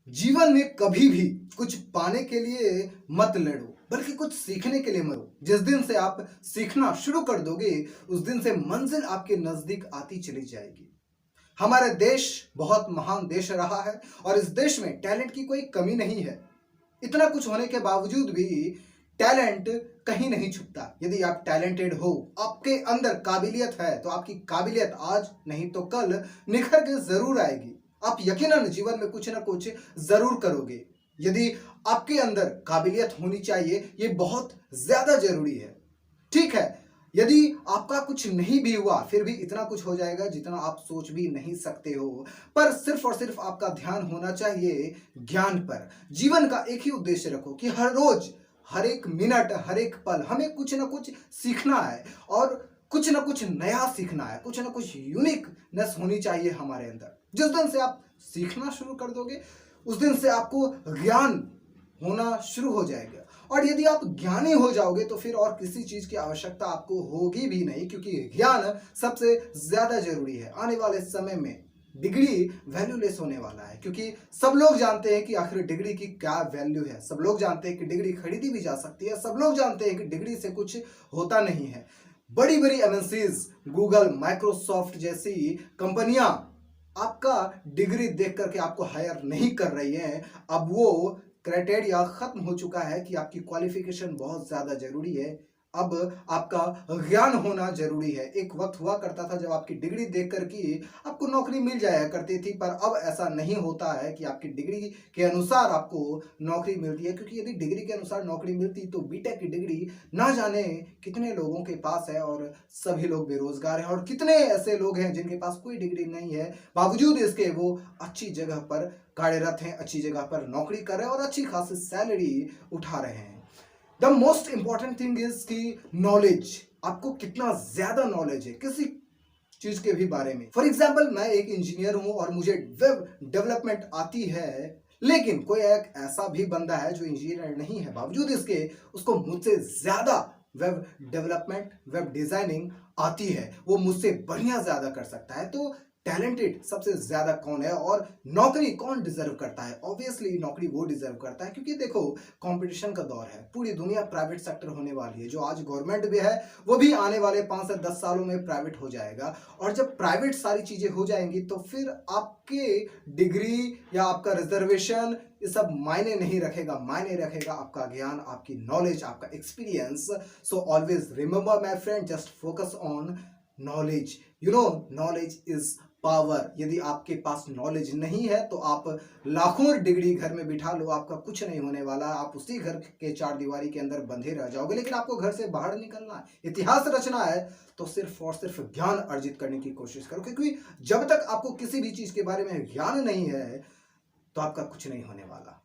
जीवन में कभी भी कुछ पाने के लिए मत लड़ो, बल्कि कुछ सीखने के लिए मरो। जिस दिन से आप सीखना शुरू कर दोगे, उस दिन से मंजिल आपके नजदीक आती चली जाएगी। हमारा देश बहुत महान देश रहा है और इस देश में टैलेंट की कोई कमी नहीं है। इतना कुछ होने के बावजूद भी टैलेंट कहीं नहीं छुपता। यदि आप टैलेंटेड हो, आपके अंदर काबिलियत है, तो आपकी काबिलियत आज नहीं तो कल निखर के जरूर आएगी। आप यकीनन जीवन में कुछ ना कुछ जरूर करोगे। यदि आपके अंदर काबिलियत होनी चाहिए, ये बहुत ज्यादा जरूरी है। ठीक है, यदि आपका कुछ नहीं भी हुआ, फिर भी इतना कुछ हो जाएगा जितना आप सोच भी नहीं सकते हो। पर सिर्फ और सिर्फ आपका ध्यान होना चाहिए ज्ञान पर। जीवन का एक ही उद्देश्य रखो कि हर रोज, हर एक मिनट, हर एक पल हमें कुछ ना कुछ सीखना है और कुछ ना कुछ नया सीखना है, कुछ ना कुछ यूनिकनेस होनी चाहिए हमारे अंदर। जिस दिन से आप सीखना शुरू कर दोगे, उस दिन से आपको ज्ञान होना शुरू हो जाएगा। और यदि आप ज्ञानी हो जाओगे तो फिर और किसी चीज की आवश्यकता आपको होगी भी नहीं, क्योंकि ज्ञान सबसे ज्यादा जरूरी है। आने वाले समय में डिग्री वैल्यूलेस होने वाला है, क्योंकि सब लोग जानते हैं कि आखिर डिग्री की क्या वैल्यू है। सब लोग जानते हैं कि डिग्री खरीदी भी जा सकती है। सब लोग जानते हैं कि डिग्री से कुछ होता नहीं है। बड़ी बड़ी एमएनसीज, गूगल, माइक्रोसॉफ्ट जैसी कंपनियां आपका डिग्री देख करके आपको हायर नहीं कर रही है। अब वो क्राइटेरिया खत्म हो चुका है कि आपकी क्वालिफिकेशन बहुत ज्यादा जरूरी है। अब आपका ज्ञान होना जरूरी है। एक वक्त हुआ करता था जब आपकी डिग्री देख कर के आपको नौकरी मिल जाया करती थी, पर अब ऐसा नहीं होता है कि आपकी डिग्री के अनुसार आपको नौकरी मिलती है। क्योंकि यदि डिग्री के अनुसार नौकरी मिलती तो बीटेक की डिग्री ना जाने कितने लोगों के पास है और सभी लोग बेरोजगार हैं। और कितने ऐसे लोग हैं जिनके पास कोई डिग्री नहीं है, बावजूद इसके वो अच्छी जगह पर कार्यरत हैं, अच्छी जगह पर नौकरी कर रहे हैं और अच्छी खासी सैलरी उठा रहे हैं। The most important thing is कि नॉलेज, आपको कितना ज्यादा नॉलेज है किसी चीज के भी बारे में। फॉर एग्जाम्पल, मैं एक इंजीनियर हूं और मुझे वेब डेवलपमेंट आती है, लेकिन कोई एक ऐसा भी बंदा है जो इंजीनियर नहीं है, बावजूद इसके उसको मुझसे ज्यादा वेब डेवलपमेंट, वेब डिजाइनिंग आती है। वो मुझसे बढ़िया ज्यादा कर सकता है। तो टैलेंटेड सबसे ज्यादा कौन है और नौकरी कौन डिजर्व करता है? ऑब्वियसली नौकरी वो डिजर्व करता है, क्योंकि देखो, कंपटीशन का दौर है। पूरी दुनिया प्राइवेट सेक्टर होने वाली है। जो आज गवर्नमेंट भी है, वो भी आने वाले 5 से 10 सालों में प्राइवेट हो जाएगा। और जब प्राइवेट सारी चीजें हो जाएंगी तो फिर आपके डिग्री या आपका रिजर्वेशन ये सब मायने नहीं रखेगा। मायने रखेगा आपका ज्ञान, आपकी नॉलेज, आपका experience. So always remember my friend, just focus on knowledge. You know, knowledge is power. यदि आपके पास नॉलेज नहीं है तो आप लाखों डिग्री घर में बिठा लो, आपका कुछ नहीं होने वाला। आप उसी घर के चार दीवारी के अंदर बंधे रह जाओगे। लेकिन आपको घर से बाहर निकलना है, इतिहास रचना है, तो सिर्फ और सिर्फ ज्ञान अर्जित करने की कोशिश करो। क्योंकि जब तक आपको किसी भी चीज के बारे में ज्ञान नहीं है तो आपका कुछ नहीं होने वाला।